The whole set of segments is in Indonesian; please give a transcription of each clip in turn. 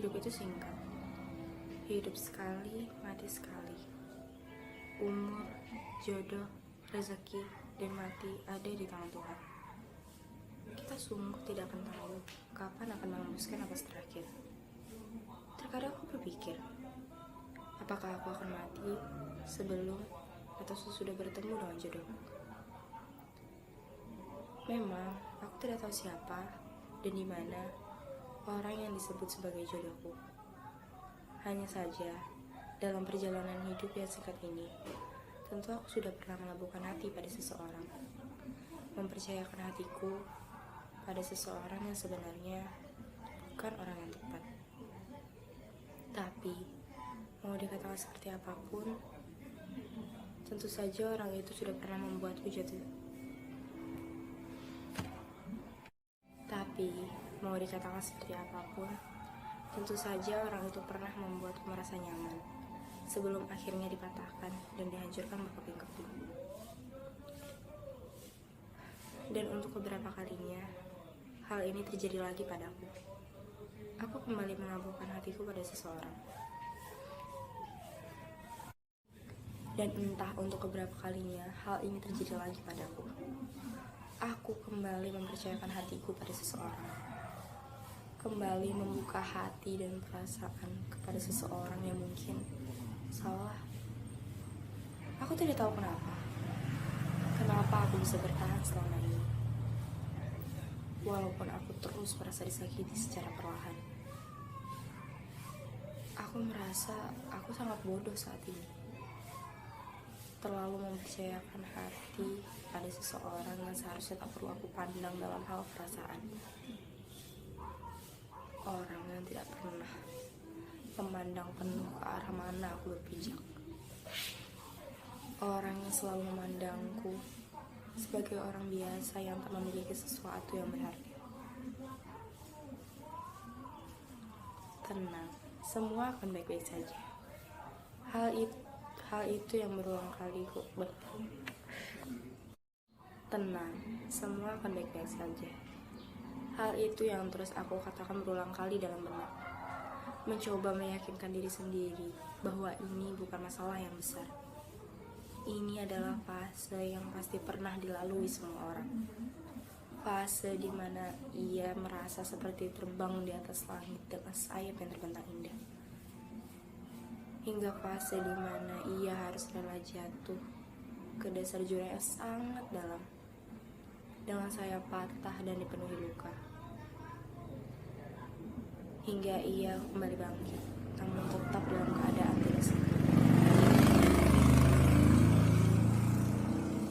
Hidup itu singkat. Hidup sekali, mati sekali. Umur, jodoh, rezeki, dan mati ada di tangan Tuhan. Kita sungguh tidak akan tahu kapan akan mengembuskan napas terakhir. Terkadang aku berpikir, apakah aku akan mati sebelum atau sesudah bertemu dengan jodohku? Memang, aku tidak tahu siapa dan di mana orang yang disebut sebagai jodohku. Hanya saja, dalam perjalanan hidup yang singkat ini, tentu aku sudah pernah melabuhkan hati pada seseorang. Mempercayakan hatiku pada seseorang yang sebenarnya bukan orang yang tepat. Tapi, mau dikatakan seperti apapun, tentu saja orang itu sudah pernah membuatku jatuh. Tapi, mau dikatakan seperti apapun, tentu saja orang itu pernah membuatku merasa nyaman sebelum akhirnya dipatahkan dan dihancurkan berkeping-keping. Dan untuk beberapa kalinya, hal ini terjadi lagi padaku. Aku kembali melabuhkan hatiku pada seseorang. Dan entah untuk beberapa kalinya, hal ini terjadi lagi padaku. Aku kembali mempercayakan hatiku pada seseorang. Kembali membuka hati dan perasaan kepada seseorang yang mungkin salah. Aku tidak tahu kenapa aku bisa bertahan selama ini. Walaupun aku terus merasa disakiti secara perlahan. Aku merasa aku sangat bodoh saat ini. Terlalu mempercayakan hati pada seseorang yang seharusnya tak perlu aku pandang dalam hal perasaan. Orang yang tidak pernah memandang penuh ke arah mana aku berpijak. Orang yang selalu memandangku sebagai orang biasa yang tak memiliki sesuatu yang berharga. Tenang, semua akan baik-baik saja. Hal itu yang berulang kali Tenang, semua akan baik-baik saja. Hal itu yang terus aku katakan berulang kali dalam benak. Mencoba meyakinkan diri sendiri bahwa ini bukan masalah yang besar. Ini adalah fase yang pasti pernah dilalui semua orang. Fase di mana ia merasa seperti terbang di atas langit dengan sayap yang terbentang indah. Hingga fase di mana ia harus rela jatuh ke dasar jurang yang sangat dalam dengan sayap patah dan dipenuhi luka. Hingga ia kembali bangkit, namun tetap dalam keadaan tidak sempurna.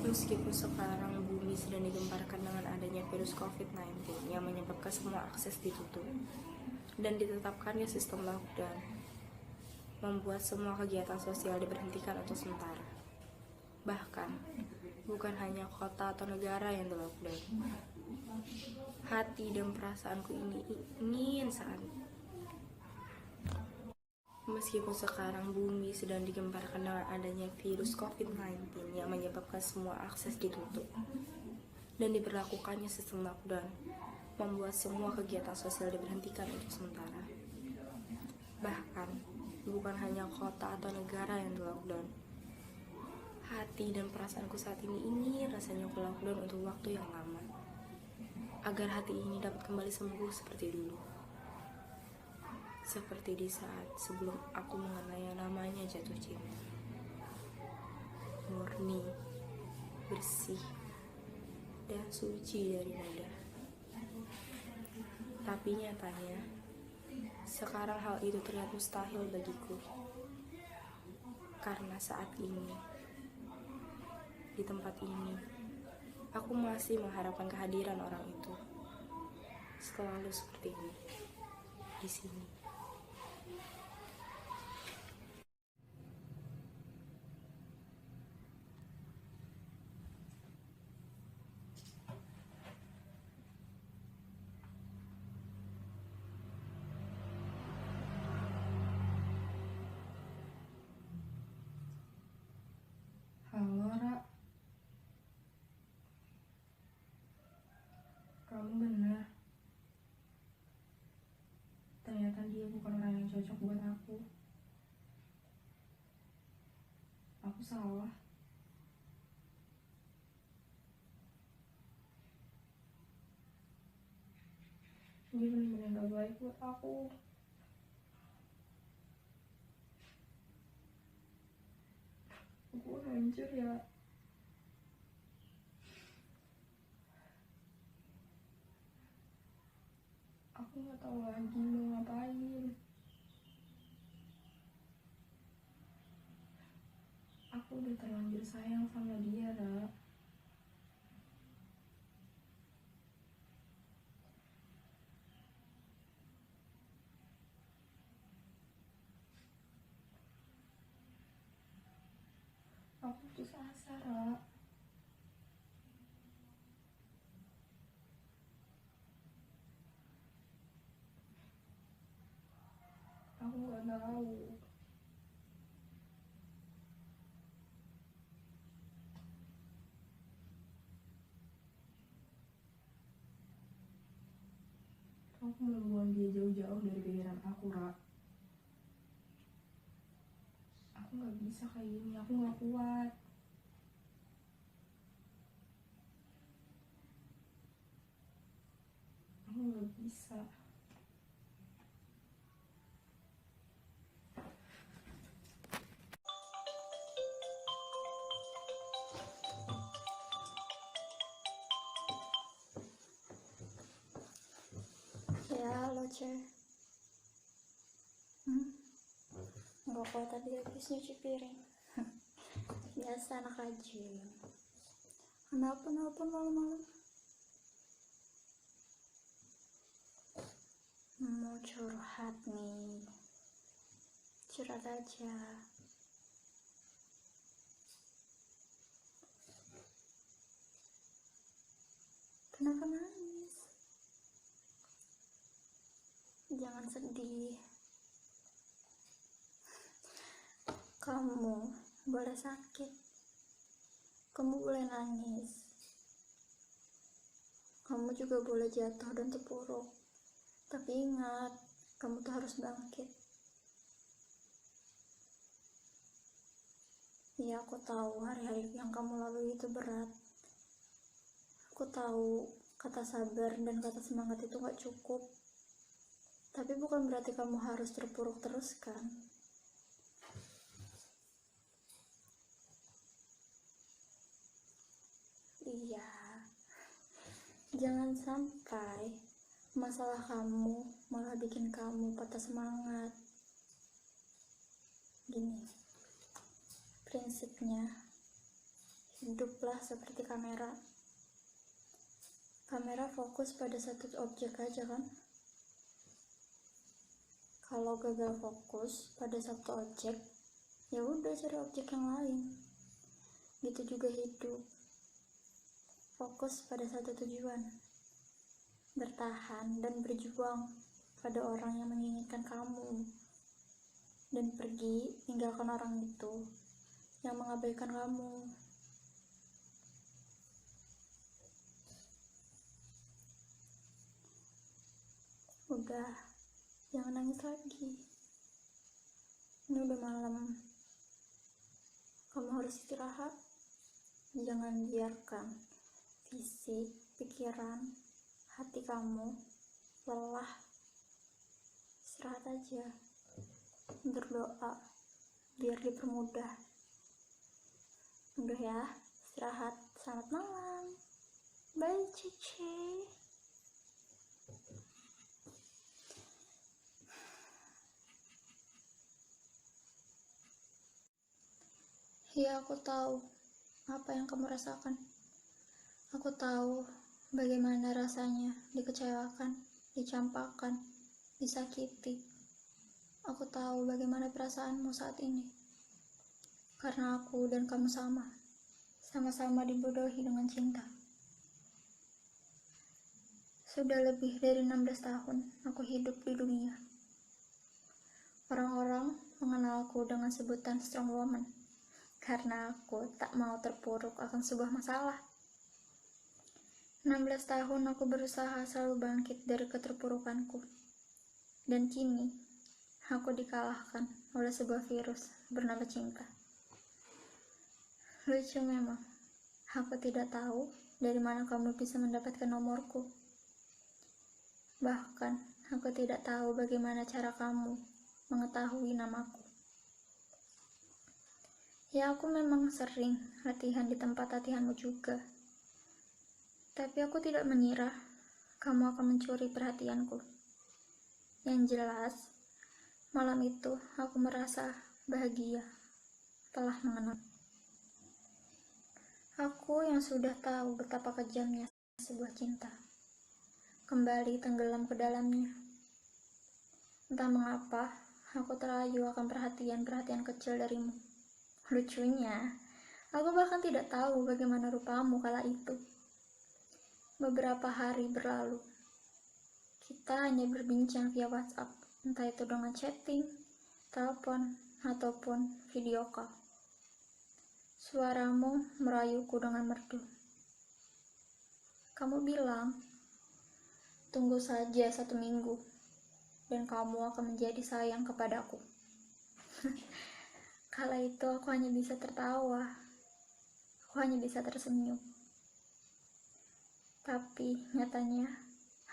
Meskipun sekarang bumi sedang digemparkan dengan adanya virus COVID-19 yang menyebabkan semua akses ditutup dan ditetapkannya sistem lockdown, membuat semua kegiatan sosial diberhentikan untuk sementara. Bahkan, bukan hanya kota atau negara yang di-lockdown. Hati dan perasaanku ini ingin saat. Meskipun sekarang bumi sedang digemparkan dengan adanya virus COVID-19 yang menyebabkan semua akses ditutup dan diberlakukannya sistem lockdown, membuat semua kegiatan sosial diberhentikan untuk sementara. Bahkan, bukan hanya kota atau negara yang di-lockdown. Hati dan perasaanku saat ini ingin rasanya ke lockdown untuk waktu yang lama, agar hati ini dapat kembali sembuh seperti dulu. Seperti di saat sebelum aku mengenal yang namanya jatuh cinta. Murni, bersih, dan suci dari nada. Tapi nyatanya, sekarang hal itu terlihat mustahil bagiku. Karena saat ini, di tempat ini, aku masih mengharapkan kehadiran orang itu. Selalu seperti ini, di sini. Halo, Ra. Kamu benar. Ternyata dia bukan orang cocok buat aku. Aku salah. Dia benar-benar gak baik buat aku. Aku hancur ya. Aku gak tahu lagi mau ngapain. Aku udah terlanjur sayang sama dia, Ra. Aku putus asa, Ra. Aku gak tahu. Aku mau buang dia jauh-jauh dari pikiran aku, Ra. Aku gak bisa kayak gini, aku gak kuat. Aku gak bisa. Ya, halo Ce. Nggak kuat tadi habis nyuci piring. Biasa anak rajin. Kenapa malam-malam? Mau curhat nih. Curhat aja. Kenapa nangis? Jangan sedih. Kamu boleh sakit. Kamu boleh nangis. Kamu juga boleh jatuh dan terpuruk. Tapi ingat, kamu tuh harus bangkit. Iya, aku tahu hari-hari yang kamu lalui itu berat. Aku tahu kata sabar dan kata semangat itu gak cukup. Tapi bukan berarti kamu harus terpuruk terus kan? Iya. Jangan sampai masalah kamu malah bikin kamu patah semangat. Gini, prinsipnya, hiduplah seperti kamera. Kamera fokus pada satu objek aja kan? Kalau gagal fokus pada satu objek, ya udah cari objek yang lain. Gitu juga hidup. Fokus pada satu tujuan. Bertahan dan berjuang pada orang yang menginginkan kamu. Dan pergi tinggalkan orang itu yang mengabaikan kamu. Udah, jangan nangis lagi. Ini udah malam. Kamu harus istirahat. Jangan biarkan fisik, pikiran, hati kamu lelah. Istirahat aja. Berdoa biar dipermudah. Udah ya, istirahat. Selamat malam. Bye, Cici. Ya, aku tahu apa yang kamu rasakan. Aku tahu bagaimana rasanya dikecewakan, dicampakkan, disakiti. Aku tahu bagaimana perasaanmu saat ini. Karena aku dan kamu sama-sama dibodohi dengan cinta. Sudah lebih dari 16 tahun aku hidup di dunia. Orang-orang mengenalku dengan sebutan strong woman. Karena aku tak mau terpuruk akan sebuah masalah. 16 tahun aku berusaha selalu bangkit dari keterpurukanku. Dan kini, aku dikalahkan oleh sebuah virus bernama cinta. Lucu memang, aku tidak tahu dari mana kamu bisa mendapatkan nomorku. Bahkan, aku tidak tahu bagaimana cara kamu mengetahui namaku. Ya, aku memang sering latihan di tempat latihanmu juga. Tapi aku tidak mengira kamu akan mencuri perhatianku. Yang jelas, malam itu aku merasa bahagia telah mengenal. Aku yang sudah tahu betapa kejamnya sebuah cinta, kembali tenggelam ke dalamnya. Entah mengapa, aku terayu akan perhatian-perhatian kecil darimu. Lucunya, aku bahkan tidak tahu bagaimana rupamu kala itu. Beberapa hari berlalu, kita hanya berbincang via WhatsApp, entah itu dengan chatting, telepon, ataupun video call. Suaramu merayuku dengan merdu. Kamu bilang, tunggu saja 1 minggu, dan kamu akan menjadi sayang kepadaku. Kala itu aku hanya bisa tertawa, aku hanya bisa tersenyum. Tapi nyatanya,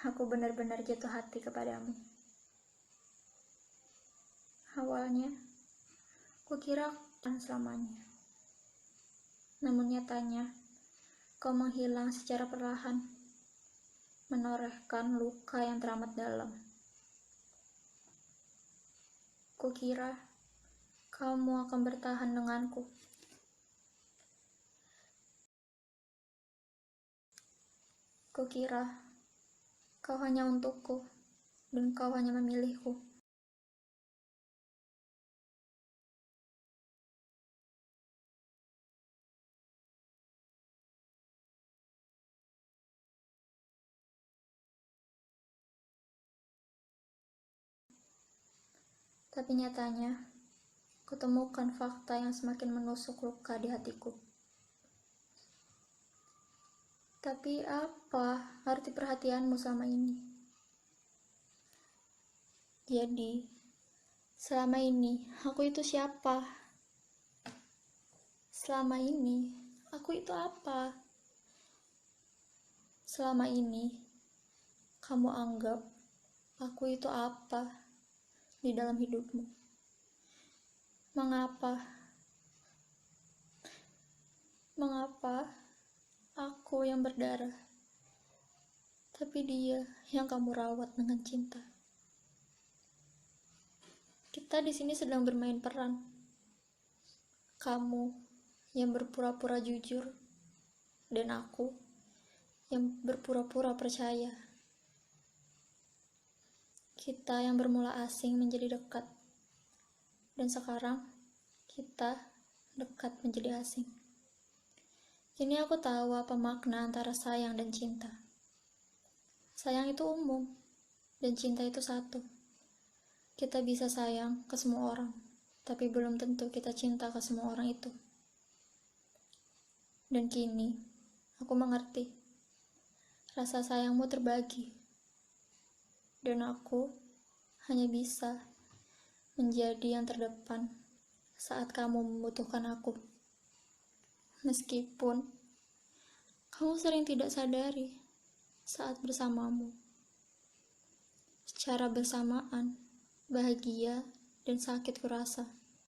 aku benar-benar jatuh hati kepadamu. Awalnya, kukira akan selamanya. Namun nyatanya, kau menghilang secara perlahan, menorehkan luka yang teramat dalam. Kukira kamu akan bertahan denganku. Kukira kau hanya untukku, dan kau hanya memilihku. Tapi nyatanya, kutemukan fakta yang semakin menusuk luka di hatiku. Tapi apa arti perhatianmu selama ini? Jadi, selama ini aku itu siapa? Selama ini aku itu apa? Selama ini kamu anggap aku itu apa di dalam hidupmu? Mengapa? Mengapa aku yang berdarah, tapi dia yang kamu rawat dengan cinta? Kita di sini sedang bermain peran. Kamu yang berpura-pura jujur, dan aku yang berpura-pura percaya. Kita yang bermula asing menjadi dekat, dan sekarang kita dekat menjadi asing. Kini aku tahu apa makna antara sayang dan cinta. Sayang itu umum, dan cinta itu satu. Kita bisa sayang ke semua orang, tapi belum tentu kita cinta ke semua orang itu. Dan kini, aku mengerti. Rasa sayangmu terbagi. Dan aku hanya bisa menjadi yang terdepan saat kamu membutuhkan aku. Meskipun kamu sering tidak sadari saat bersamamu. Secara bersamaan, bahagia dan sakit kurasa.